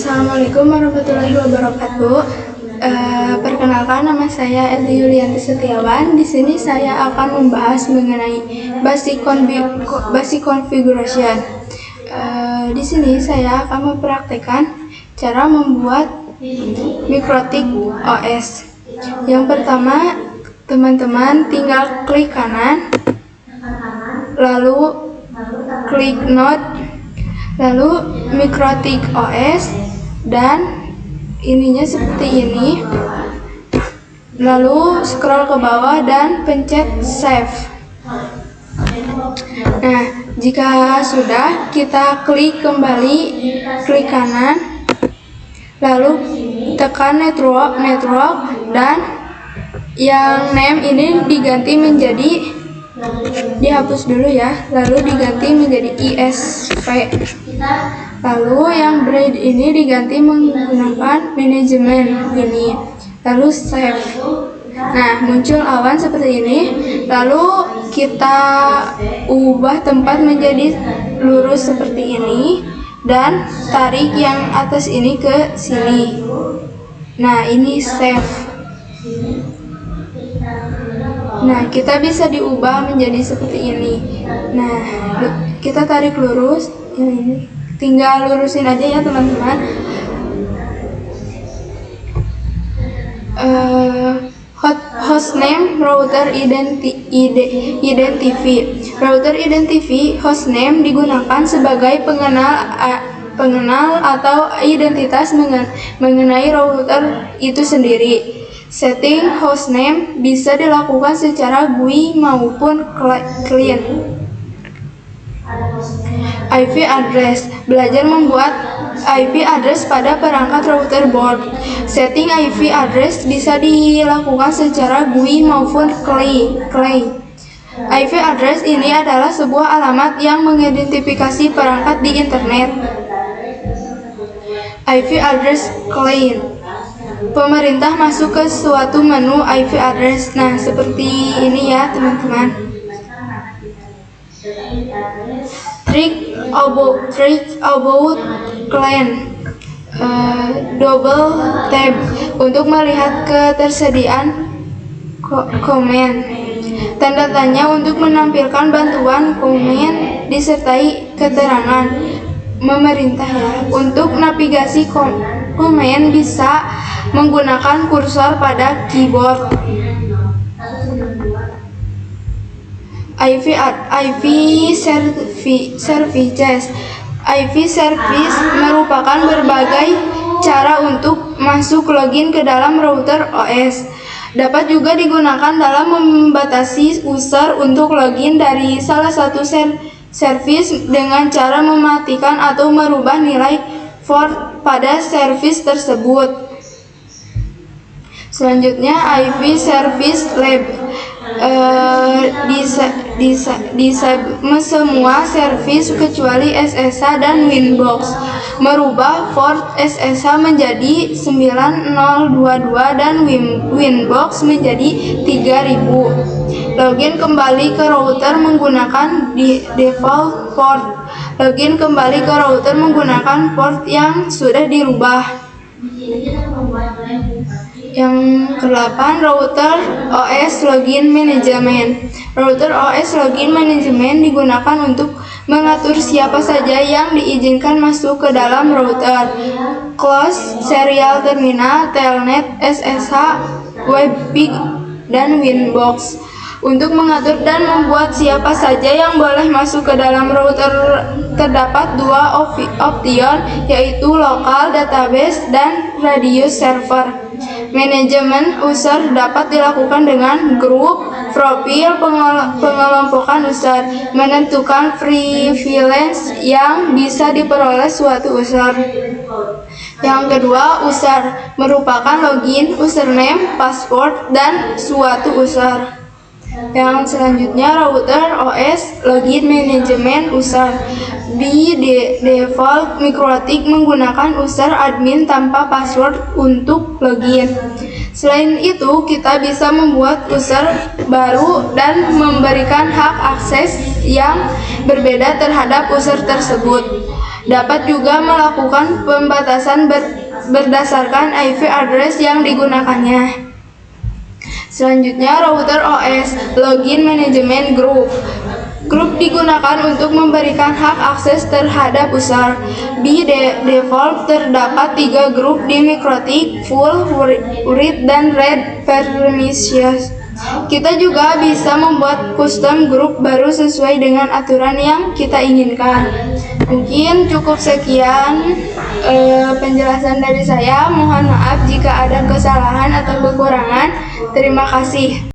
Assalamualaikum warahmatullahi wabarakatuh. Perkenalkan, nama saya Eli Yulianti Setiawan. Di sini saya akan membahas mengenai basic configuration. Di sini saya akan mempraktekkan cara membuat Mikrotik OS. Yang pertama, teman-teman tinggal klik kanan, lalu klik Node, lalu Mikrotik OS, dan ininya seperti ini. Lalu scroll ke bawah dan pencet save. Nah, jika sudah, kita klik kembali, klik kanan, lalu tekan network, dan yang name ini diganti menjadi, dihapus dulu ya, lalu diganti menjadi ISP. Lalu yang braid ini diganti menggunakan manajemen ini, lalu save. Nah, muncul awan seperti ini. Lalu kita ubah tempat menjadi lurus seperti ini dan tarik yang atas ini ke sini. Nah, ini save. Nah, kita bisa diubah menjadi seperti ini. Nah, kita tarik lurus ini. Tinggal lurusin aja ya teman-teman. Hostname router identify. Router identify hostname digunakan sebagai pengenal atau identitas mengenai router itu sendiri. Setting hostname bisa dilakukan secara GUI maupun client. IP address. Belajar membuat IP address pada perangkat router board. Setting IP address bisa dilakukan secara GUI maupun client. IP address ini adalah sebuah alamat yang mengidentifikasi perangkat di internet. IP address client. Pemerintah masuk ke suatu menu IP address. Nah, seperti ini ya teman-teman. Trick about client. Double tab untuk melihat ketersediaan komen. Tanda tanya untuk menampilkan bantuan komen disertai keterangan pemerintah ya. Untuk navigasi komen bisa menggunakan kursor pada keyboard. IV services. IV service merupakan berbagai cara untuk masuk login ke dalam router OS. Dapat juga digunakan dalam membatasi user untuk login dari salah satu service dengan cara mematikan atau merubah nilai default pada service tersebut. Selanjutnya, IV Service Lab. Di semua service kecuali SSH dan Winbox. Merubah port SSH menjadi 9022 dan Winbox menjadi 3000. Login kembali ke router menggunakan default port. Login kembali ke router menggunakan port yang sudah dirubah. Yang ke-8, Router OS Login Management. Router OS Login Management digunakan untuk mengatur siapa saja yang diizinkan masuk ke dalam router, close, serial terminal, telnet, SSH, webpig, dan Winbox. Untuk mengatur dan membuat siapa saja yang boleh masuk ke dalam router, terdapat dua option, yaitu Local Database dan Radius Server. Manajemen user dapat dilakukan dengan grup, profil, pengelompokan user, menentukan privilege yang bisa diperoleh suatu user. Yang kedua, user merupakan login, username, password, dan suatu user. Yang selanjutnya, Router OS Login Management User. Di default, Mikrotik menggunakan user admin tanpa password untuk login. Selain itu, kita bisa membuat user baru dan memberikan hak akses yang berbeda terhadap user tersebut. Dapat juga melakukan pembatasan berdasarkan IP address yang digunakannya. Selanjutnya, router OS Login Management Group. Grup digunakan untuk memberikan hak akses terhadap user. Di default terdapat 3 grup di MikroTik, full, read, dan read permissions. Kita juga bisa membuat custom grup baru sesuai dengan aturan yang kita inginkan. Mungkin cukup sekian penjelasan dari saya. Mohon maaf jika ada kesalahan atau kekurangan. Terima kasih.